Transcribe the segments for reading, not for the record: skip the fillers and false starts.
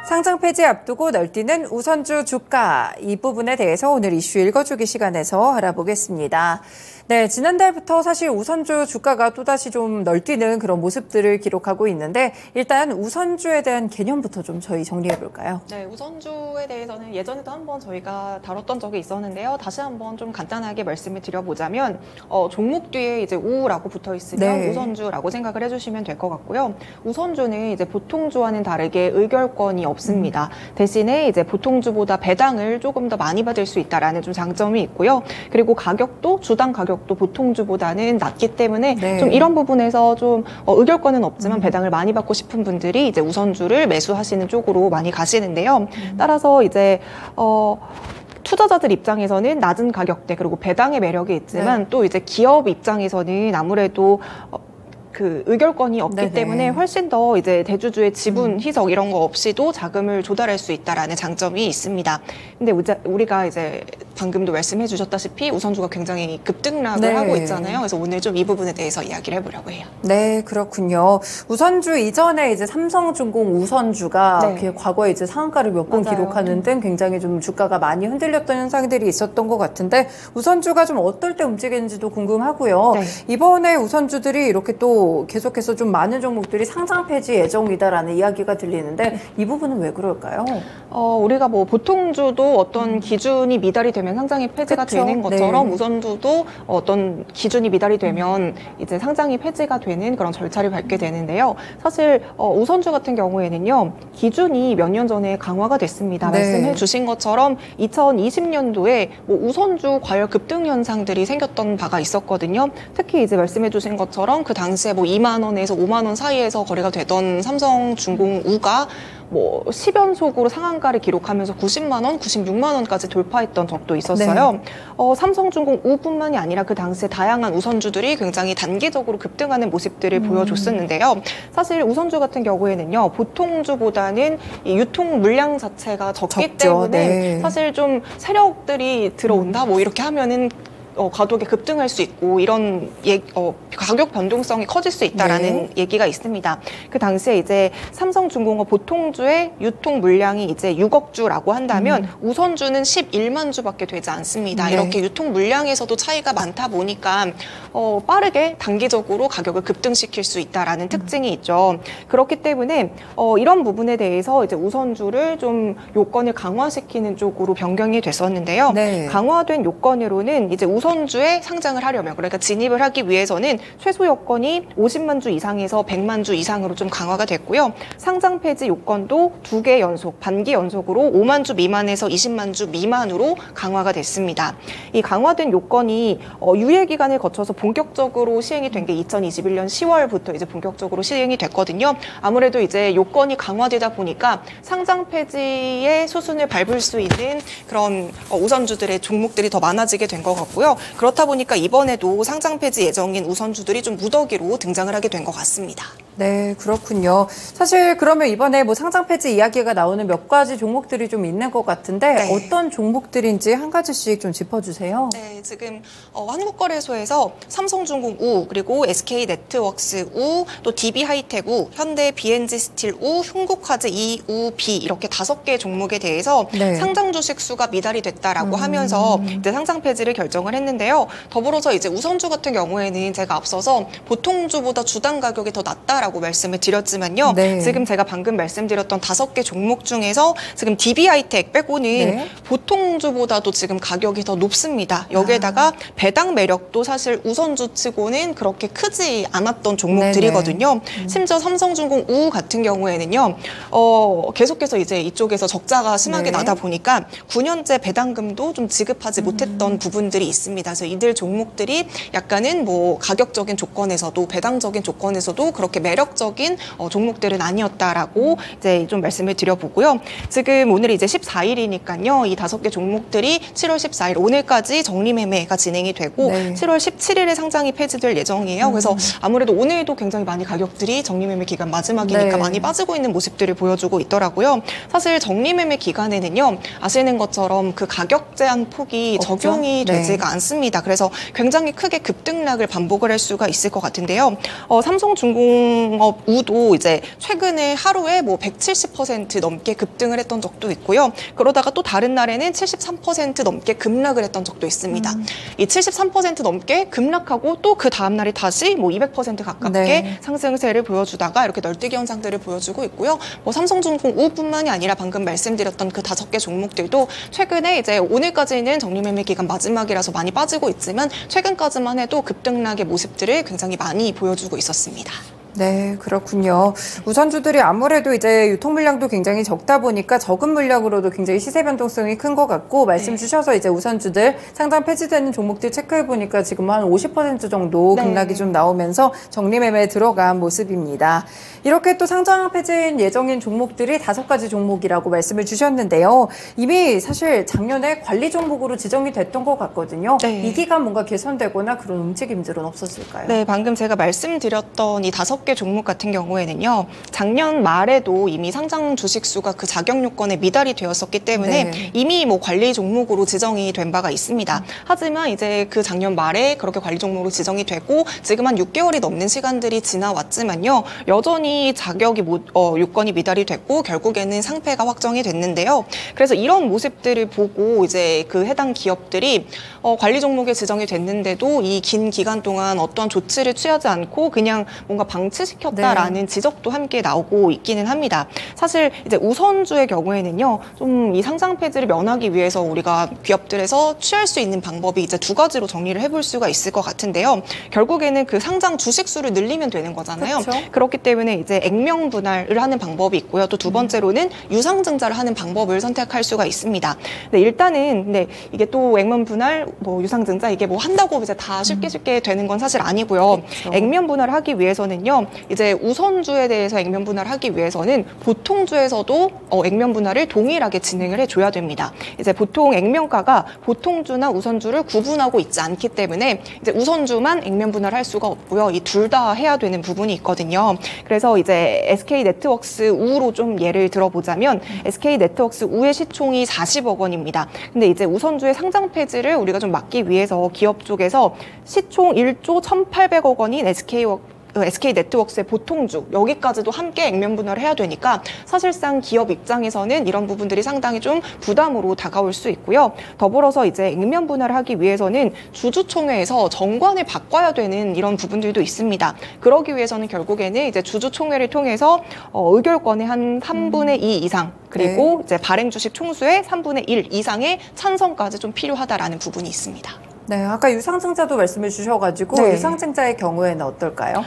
상장 폐지 앞두고 널뛰는 우선주 주가, 이 부분에 대해서 오늘 이슈 읽어주기 시간에서 알아보겠습니다. 네, 지난달부터 사실 우선주 주가가 또다시 좀 널뛰는 그런 모습들을 기록하고 있는데, 일단 우선주에 대한 개념부터 좀 저희 정리해 볼까요? 네, 우선주에 대해서는 예전에도 한번 저희가 다뤘던 적이 있었는데요. 다시 한번 좀 간단하게 말씀을 드려보자면, 종목 뒤에 이제 우라고 붙어 있으면 네. 우선주라고 생각을 해주시면 될 것 같고요. 우선주는 이제 보통주와는 다르게 의결권이 없습니다. 대신에 이제 보통주보다 배당을 조금 더 많이 받을 수 있다라는 좀 장점이 있고요. 그리고 가격도 주당 가격도 보통주보다는 낮기 때문에 네. 좀 이런 부분에서 좀 의결권은 없지만 배당을 많이 받고 싶은 분들이 이제 우선주를 매수하시는 쪽으로 많이 가시는데요. 따라서 이제 투자자들 입장에서는 낮은 가격대 그리고 배당의 매력이 있지만 네. 또 이제 기업 입장에서는 아무래도 그 의결권이 없기 네네. 때문에 훨씬 더 이제 대주주의 지분 희석 이런 거 없이도 자금을 조달할 수 있다라는 장점이 있습니다. 근데 우리가 이제 방금도 말씀해 주셨다시피 우선주가 굉장히 급등락을 네. 하고 있잖아요. 그래서 오늘 좀 이 부분에 대해서 이야기를 해보려고 해요. 네, 그렇군요. 우선주 이전에 이제 삼성중공 우선주가 네. 과거에 이제 상한가를 몇 번 맞아요. 기록하는 등 굉장히 좀 주가가 많이 흔들렸던 현상들이 있었던 것 같은데, 우선주가 좀 어떨 때 움직이는지도 궁금하고요. 네. 이번에 우선주들이 이렇게 또 계속해서 좀 많은 종목들이 상장 폐지 예정이다라는 이야기가 들리는데, 이 부분은 왜 그럴까요? 우리가 뭐 보통주도 어떤 기준이 미달이 되면 상장이 폐지가 그쵸? 되는 것처럼 네. 우선주도 어떤 기준이 미달이 되면 이제 상장이 폐지가 되는 그런 절차를 밟게 되는데요. 사실 우선주 같은 경우에는요, 기준이 몇 년 전에 강화가 됐습니다. 네. 말씀해 주신 것처럼 2020년도에 뭐 우선주 과열 급등 현상들이 생겼던 바가 있었거든요. 특히 이제 말씀해 주신 것처럼 그 당시에 뭐 2만 원에서 5만 원 사이에서 거래가 되던 삼성중공 우가 뭐 10연속으로 상한가를 기록하면서 90만 원, 96만 원까지 돌파했던 적도 있었어요. 네. 삼성중공 우뿐만이 아니라 그 당시에 다양한 우선주들이 굉장히 단기적으로 급등하는 모습들을 보여줬었는데요. 사실 우선주 같은 경우에는요, 보통주보다는 이 유통 물량 자체가 적기 적죠. 때문에 네. 사실 좀 세력들이 들어온다 뭐 이렇게 하면은 가격이 급등할 수 있고 이런 가격 변동성이 커질 수 있다라는 얘기가 있습니다. 그 당시에 이제 삼성중공업 보통주의 유통 물량이 이제 6억 주라고 한다면 우선주는 11만 주밖에 되지 않습니다. 네. 이렇게 유통 물량에서도 차이가 많다 보니까 빠르게 단기적으로 가격을 급등시킬 수 있다라는 특징이 있죠. 그렇기 때문에 이런 부분에 대해서 이제 우선주를 좀 요건을 강화시키는 쪽으로 변경이 됐었는데요. 네. 강화된 요건으로는 이제 우선주에 상장을 하려면, 그러니까 진입을 하기 위해서는 최소 요건이 50만 주 이상에서 100만 주 이상으로 좀 강화가 됐고요. 상장 폐지 요건도 2개 연속, 반기 연속으로 5만 주 미만에서 20만 주 미만으로 강화가 됐습니다. 이 강화된 요건이 유예 기간을 거쳐서 본격적으로 시행이 된 게 2021년 10월부터 이제 본격적으로 시행이 됐거든요. 아무래도 이제 요건이 강화되다 보니까 상장 폐지의 수순을 밟을 수 있는 그런 우선주들의 종목들이 더 많아지게 된 것 같고요. 그렇다 보니까 이번에도 상장 폐지 예정인 우선주들이 좀 무더기로 등장을 하게 된 것 같습니다. 네, 그렇군요. 사실 그러면 이번에 뭐 상장 폐지 이야기가 나오는 몇 가지 종목들이 좀 있는 것 같은데, 네. 어떤 종목들인지 한 가지씩 좀 짚어주세요. 네, 지금 한국거래소에서 삼성중공 우, 그리고 SK네트워크스 우, 또 DB하이텍 우, 현대 BNG 스틸 우, 흥국화재 이 우, 비 이렇게 5개 종목에 대해서 네. 상장 주식 수가 미달이 됐다라고 하면서 이제 상장 폐지를 결정을 했는데요. 더불어서 이제 우선주 같은 경우에는 제가 앞서서 보통주보다 주당 가격이 더 낮다라고 말씀을 드렸지만요. 네. 지금 제가 방금 말씀드렸던 5개 종목 중에서 지금 DB하이텍 빼고는 네. 보통주보다도 지금 가격이 더 높습니다. 여기에다가 배당 매력도 사실 우선주 치고는 그렇게 크지 않았던 종목들이거든요. 심지어 삼성중공 우 같은 경우에는요, 계속해서 이제 이쪽에서 적자가 심하게 네. 나다 보니까 9년째 배당금도 좀 지급하지 못했던 부분들이 있습니다. 그래서 이들 종목들이 약간은 뭐 가격적인 조건에서도 배당적인 조건에서도 그렇게 매력적인 종목들은 아니었다라고 이제 좀 말씀을 드려보고요. 지금 오늘 이제 14일이니까요. 이 5개 종목들이 7월 14일 오늘까지 정리매매가 진행이 되고 네. 7월 17일에 상장이 폐지될 예정이에요. 그래서 아무래도 오늘도 굉장히 많이 가격들이 정리매매 기간 마지막이니까 네. 많이 빠지고 있는 모습들을 보여주고 있더라고요. 사실 정리매매 기간에는요. 아시는 것처럼 그 가격 제한 폭이 없죠? 적용이 네. 되지가 않습니다. 않습니다. 그래서 굉장히 크게 급등락을 반복을 할 수가 있을 것 같은데요. 삼성중공업 우도 이제 최근에 하루에 뭐 170% 넘게 급등을 했던 적도 있고요. 그러다가 또 다른 날에는 73% 넘게 급락을 했던 적도 있습니다. 이 73% 넘게 급락하고 또 그 다음 날에 다시 뭐 200% 가깝게 네. 상승세를 보여주다가 이렇게 널뛰기 현상들을 보여주고 있고요. 뭐 삼성중공 우뿐만이 아니라 방금 말씀드렸던 그 5개 종목들도 최근에 이제 오늘까지는 정리매매 기간 마지막이라서 많이 빠지고 있지만 최근까지만 해도 급등락의 모습들을 굉장히 많이 보여주고 있었습니다. 네, 그렇군요. 우선주들이 아무래도 이제 유통 물량도 굉장히 적다 보니까 적은 물량으로도 굉장히 시세 변동성이 큰 것 같고 말씀 주셔서 이제 우선주들 상장 폐지되는 종목들 체크해 보니까 지금 한 50% 정도 급락이 좀 나오면서 정리 매매에 들어간 모습입니다. 이렇게 또 상장 폐지인 예정인 종목들이 5가지 종목이라고 말씀을 주셨는데요. 이미 사실 작년에 관리 종목으로 지정이 됐던 것 같거든요. 이 기간 뭔가 개선되거나 그런 움직임들은 없었을까요? 네, 방금 제가 말씀드렸던 이 5개 종목 같은 경우에는요, 작년 말에도 이미 상장 주식수가 그 자격 요건에 미달이 되었었기 때문에 이미 뭐 관리 종목으로 지정이 된 바가 있습니다. 하지만 이제 그 작년 말에 그렇게 관리 종목으로 지정이 되고 지금 한 6개월이 넘는 시간들이 지나왔지만요, 여전히 자격이 요건이 미달이 됐고 결국에는 상폐가 확정이 됐는데요. 그래서 이런 모습들을 보고 이제 그 해당 기업들이 관리 종목에 지정이 됐는데도 이 긴 기간 동안 어떠한 조치를 취하지 않고 그냥 뭔가 방치시켰다라는 지적도 함께 나오고 있기는 합니다. 사실 이제 우선주의 경우에는요, 좀 이 상장 폐지를 면하기 위해서 우리가 기업들에서 취할 수 있는 방법이 이제 2가지로 정리를 해볼 수가 있을 것 같은데요. 결국에는 그 상장 주식 수를 늘리면 되는 거잖아요. 그렇기 때문에 이제 액면 분할을 하는 방법이 있고요. 또 두 번째로는 유상증자를 하는 방법을 선택할 수가 있습니다. 네, 일단은 이게 또 액면 분할, 뭐 유상증자 이게 뭐 한다고 이제 다 쉽게 되는 건 사실 아니고요. 액면 분할을 하기 위해서는요, 이제 우선주에 대해서 액면 분할을 하기 위해서는 보통주에서도 액면 분할을 동일하게 진행을 해줘야 됩니다. 이제 보통 액면가가 보통주나 우선주를 구분하고 있지 않기 때문에 이제 우선주만 액면 분할할 수가 없고요. 이 둘 다 해야 되는 부분이 있거든요. 그래서 이제 SK네트워크스 우로 좀 예를 들어보자면 SK네트워크스 우의 시총이 40억 원입니다. 근데 이제 우선주의 상장 폐지를 우리가 좀 막기 위해서 기업 쪽에서 시총 1조 1,800억 원인 SK네트워크스의 보통주 여기까지도 함께 액면 분할을 해야 되니까 사실상 기업 입장에서는 이런 부분들이 상당히 좀 부담으로 다가올 수 있고요. 더불어서 이제 액면 분할을 하기 위해서는 주주총회에서 정관을 바꿔야 되는 이런 부분들도 있습니다. 그러기 위해서는 결국에는 이제 주주총회를 통해서 의결권의 한 3분의 2 이상 그리고 이제 발행 주식 총수의 3분의 1 이상의 찬성까지 좀 필요하다라는 부분이 있습니다. 네, 아까 유상증자도 말씀해 주셔가지고 유상증자의 경우에는 어떨까요?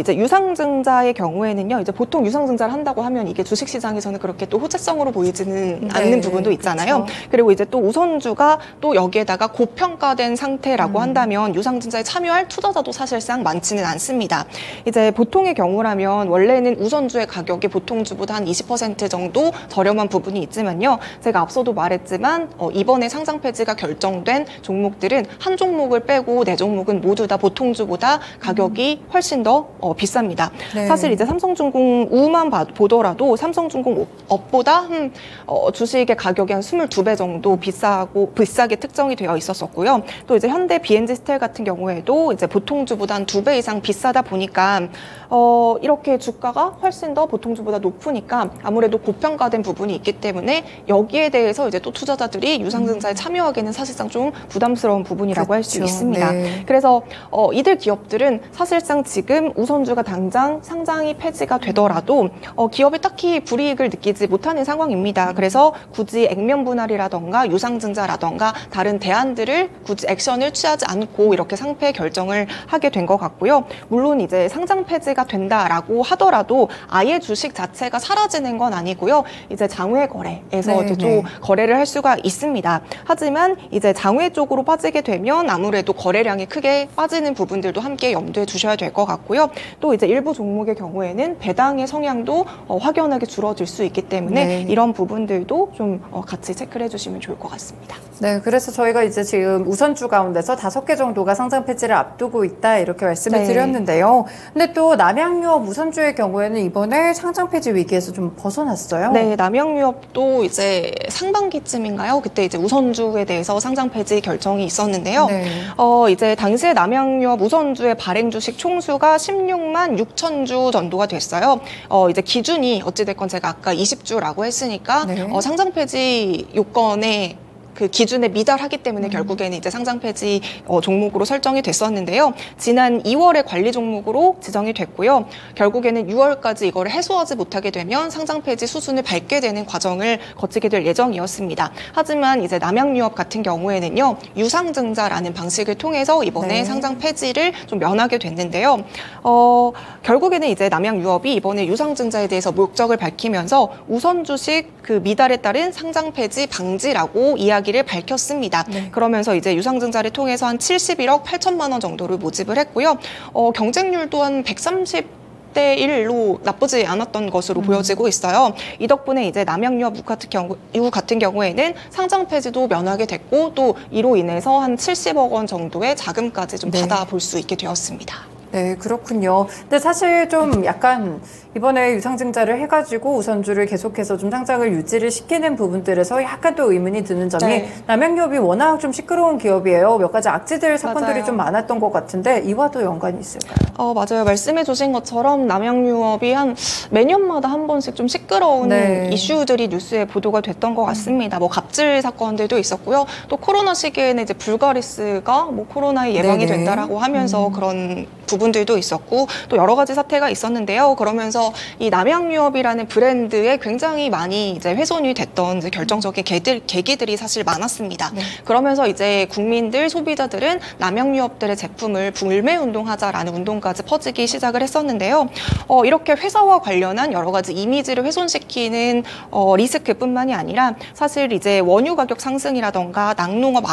이제 유상증자의 경우에는요, 이제 보통 유상증자를 한다고 하면 이게 주식시장에서는 그렇게 또 호재성으로 보이지는 않는 부분도 있잖아요. 그리고 이제 또 우선주가 또 여기에다가 고평가된 상태라고 한다면 유상증자에 참여할 투자자도 사실상 많지는 않습니다. 이제 보통의 경우라면 원래는 우선주의 가격이 보통주보다 한 20% 정도 저렴한 부분이 있지만요, 제가 앞서도 말했지만 이번에 상장 폐지가 결정된 종목들은 한 종목을 빼고 4종목은 모두 다 보통주보다 가격이 훨씬 더 비쌉니다. 사실 이제 삼성중공 우만 보더라도 삼성중공 업보다 주식의 가격이 한 22배 정도 비싸게 특정이 되어 있었었고요. 또 이제 현대 BNG 스텔 같은 경우에도 이제 보통주보다 한 2배 이상 비싸다 보니까 이렇게 주가가 훨씬 더 보통주보다 높으니까 아무래도 고평가된 부분이 있기 때문에 여기에 대해서 이제 또 투자자들이 유상증자에 참여하기는 사실상 좀 부담스러운 부분이라고 할 수 있습니다. 그래서 이들 기업들은 사실상 지금 우선주가 당장 상장이 폐지가 되더라도 기업이 딱히 불이익을 느끼지 못하는 상황입니다. 그래서 굳이 액면 분할이라던가 유상증자라던가 다른 대안들을 굳이 액션을 취하지 않고 이렇게 상폐 결정을 하게 된 것 같고요. 물론 이제 상장 폐지가 된다라고 하더라도 아예 주식 자체가 사라지는 건 아니고요. 이제 장외 거래에서 이제 좀 거래를 할 수가 있습니다. 하지만 이제 장외 쪽으로 빠지게 되면 아무래도 거래량이 크게 빠지는 부분들도 함께 염두에 두셔야 될 것 같고요. 또 이제 일부 종목의 경우에는 배당의 성향도 확연하게 줄어들 수 있기 때문에 이런 부분들도 좀 같이 체크를 해주시면 좋을 것 같습니다. 네, 그래서 저희가 이제 지금 우선주 가운데서 5개 정도가 상장 폐지를 앞두고 있다 이렇게 말씀을 드렸는데요. 근데 또 남양유업 우선주의 경우에는 이번에 상장 폐지 위기에서 좀 벗어났어요. 네, 남양유업도 이제 상반기쯤인가요? 그때 이제 우선주에 대해서 상장 폐지 결정이 있었는데 있었는데요. 네. 이제 당시에 남양유업 우선주의 발행 주식 총수가 16만 6천 주 정도가 됐어요. 이제 기준이 어찌됐건 제가 아까 20주라고 했으니까 네. 상장 폐지 요건에 그 기준에 미달하기 때문에 결국에는 이제 상장 폐지 종목으로 설정이 됐었는데요. 지난 2월에 관리 종목으로 지정이 됐고요. 결국에는 6월까지 이거를 해소하지 못하게 되면 상장 폐지 수순을 밟게 되는 과정을 거치게 될 예정이었습니다. 하지만 이제 남양유업 같은 경우에는요, 유상증자라는 방식을 통해서 이번에 네. 상장 폐지를 좀 면하게 됐는데요. 결국에는 이제 남양유업이 이번에 유상증자에 대해서 목적을 밝히면서 우선 주식 그 미달에 따른 상장 폐지 방지라고 이야기를 밝혔습니다. 네. 그러면서 이제 유상증자를 통해서 한 71억 8천만 원 정도를 모집을 했고요. 경쟁률도 한 130대 1로 나쁘지 않았던 것으로 보여지고 있어요. 이 덕분에 이제 남양유업 같은 경우에는 상장 폐지도 면하게 됐고 또 이로 인해서 한 70억 원 정도의 자금까지 좀 네. 받아볼 수 있게 되었습니다. 네, 그렇군요. 근데 사실 좀 약간 이번에 유상증자를 해가지고 우선주를 계속해서 좀 상장을 유지를 시키는 부분들에서 약간 또 의문이 드는 점이 네. 남양유업이 워낙 좀 시끄러운 기업이에요. 몇 가지 악재들 사건들이 맞아요. 좀 많았던 것 같은데 이와도 연관이 있을까요? 맞아요. 말씀해 주신 것처럼 남양유업이 한 매년마다 한 번씩 좀 시끄러운 네. 이슈들이 뉴스에 보도가 됐던 것 같습니다. 뭐 갑질 사건들도 있었고요. 또 코로나 시기에는 이제 불가리스가 뭐 코로나에 예방이 네네. 된다라고 하면서 그런 부분들도 있었고 또 여러 가지 사태가 있었는데요. 그러면서 이 남양유업이라는 브랜드에 굉장히 많이 이제 훼손이 됐던 이제 결정적인 계기들이 사실 많았습니다. 네. 그러면서 이제 국민들, 소비자들은 남양유업들의 제품을 불매 운동하자라는 운동까지 퍼지기 시작을 했었는데요. 이렇게 회사와 관련한 여러 가지 이미지를 훼손시키는 리스크뿐만이 아니라 사실 이제 원유 가격 상승이라던가 낙농업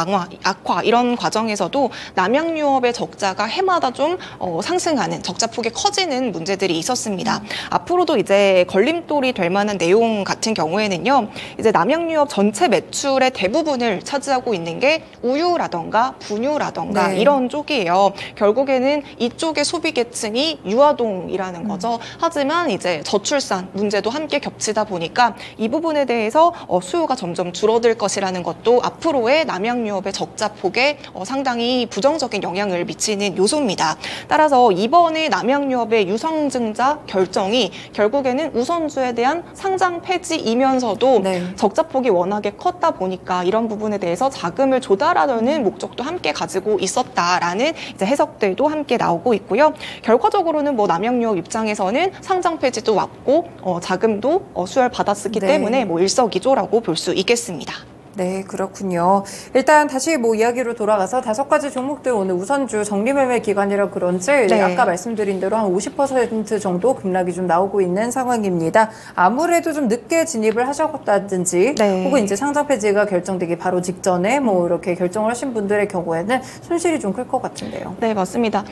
악화 이런 과정에서도 남양유업의 적자가 해마다 좀 상승하는 적자폭이 커지는 문제들이 있었습니다. 앞으로도 이제 걸림돌이 될 만한 내용 같은 경우에는요, 이제 남양유업 전체 매출의 대부분을 차지하고 있는 게 우유라던가 분유라던가 네. 이런 쪽이에요. 결국에는 이쪽의 소비 계층이 유아동이라는 거죠. 하지만 이제 저출산 문제도 함께 겹치다 보니까 이 부분에 대해서 수요가 점점 줄어들 것이라는 것도 앞으로의 남양유업의 적자폭에 상당히 부정적인 영향을 미치는 요소입니다. 따라서 이번에 남양유업의 유상증자 결정이 결국에는 우선주에 대한 상장 폐지이면서도 네. 적자폭이 워낙에 컸다 보니까 이런 부분에 대해서 자금을 조달하려는 목적도 함께 가지고 있었다라는 이제 해석들도 함께 나오고 있고요. 결과적으로는 뭐 남양유업 입장에서는 상장 폐지도 왔고 자금도 수혈 받았기 네. 때문에 뭐 일석이조라고 볼 수 있겠습니다. 네, 그렇군요. 일단 다시 뭐 이야기로 돌아가서 5가지 종목들 오늘 우선주 정리매매 기간이라 그런지 네. 아까 말씀드린 대로 한 50% 정도 급락이 좀 나오고 있는 상황입니다. 아무래도 좀 늦게 진입을 하셨다든지 네. 혹은 이제 상장 폐지가 결정되기 바로 직전에 뭐 이렇게 결정을 하신 분들의 경우에는 손실이 좀 클 것 같은데요. 네, 맞습니다.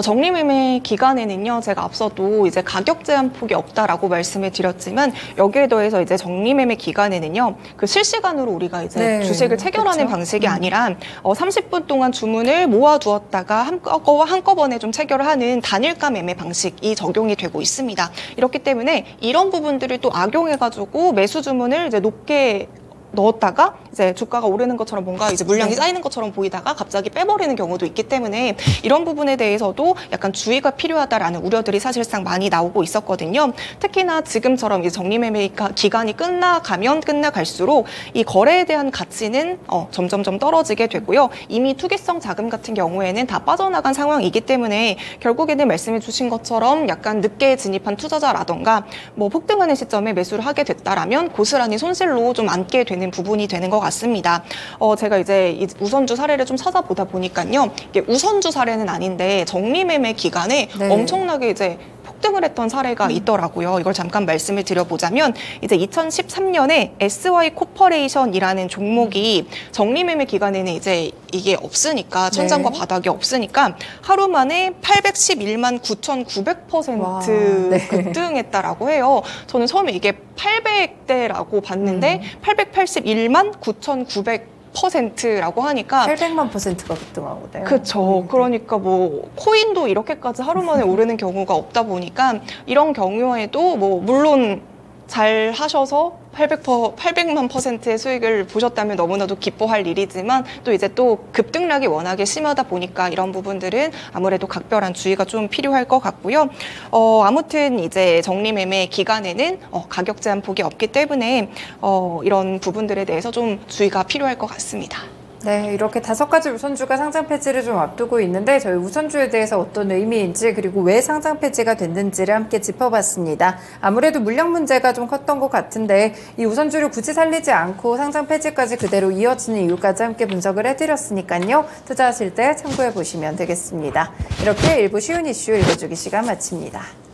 정리매매 기간에는요, 제가 앞서도 이제 가격 제한 폭이 없다라고 말씀을 드렸지만 여기에 더해서 이제 정리매매 기간에는요, 그 실시간으로 우리가 이제 네, 주식을 체결하는 그렇죠. 방식이 아니라 30분 동안 주문을 모아두었다가 한꺼번에 좀 체결을 하는 단일가 매매 방식이 적용이 되고 있습니다. 이렇기 때문에 이런 부분들을 또 악용해가지고 매수 주문을 이제 높게 넣었다가 이제 주가가 오르는 것처럼 뭔가 이제 물량이 쌓이는 것처럼 보이다가 갑자기 빼버리는 경우도 있기 때문에 이런 부분에 대해서도 약간 주의가 필요하다라는 우려들이 사실상 많이 나오고 있었거든요. 특히나 지금처럼 이제 정리매매 기간이 끝나갈수록 이 거래에 대한 가치는 점점점 떨어지게 되고요. 이미 투기성 자금 같은 경우에는 다 빠져나간 상황이기 때문에 결국에는 말씀해 주신 것처럼 약간 늦게 진입한 투자자라던가 뭐 폭등하는 시점에 매수를 하게 됐다라면 고스란히 손실로 좀 안게 되는 부분이 되는 것 같습니다. 제가 이제 이 우선주 사례를 좀 찾아보다 보니까요. 이게 우선주 사례는 아닌데 정리매매 기간에 네. 엄청나게 이제 폭등을 했던 사례가 있더라고요. 이걸 잠깐 말씀을 드려보자면 이제 2013년에 SY 코퍼레이션이라는 종목이 정리매매 기간에는 이제 이게 없으니까 천장과 네. 바닥이 없으니까 하루 만에 811만 9,900% 와, 네. 급등했다라고 해요. 저는 처음에 이게 800대라고 봤는데 881만 9,900%라고 하니까 800만 %가 급등하거든요. 그렇죠. 그러니까 뭐 코인도 이렇게까지 하루 만에 오르는 경우가 없다 보니까 이런 경우에도 뭐 물론 잘 하셔서 800만 %의 수익을 보셨다면 너무나도 기뻐할 일이지만 또 이제 또 급등락이 워낙에 심하다 보니까 이런 부분들은 아무래도 각별한 주의가 좀 필요할 것 같고요. 아무튼 이제 정리매매 기간에는 가격 제한 폭이 없기 때문에 이런 부분들에 대해서 좀 주의가 필요할 것 같습니다. 네, 이렇게 5가지 우선주가 상장 폐지를 좀 앞두고 있는데 저희 우선주에 대해서 어떤 의미인지 그리고 왜 상장 폐지가 됐는지를 함께 짚어봤습니다. 아무래도 물량 문제가 좀 컸던 것 같은데 이 우선주를 굳이 살리지 않고 상장 폐지까지 그대로 이어지는 이유까지 함께 분석을 해드렸으니까요. 투자하실 때 참고해 보시면 되겠습니다. 이렇게 일부 쉬운 이슈 읽어주기 시간 마칩니다.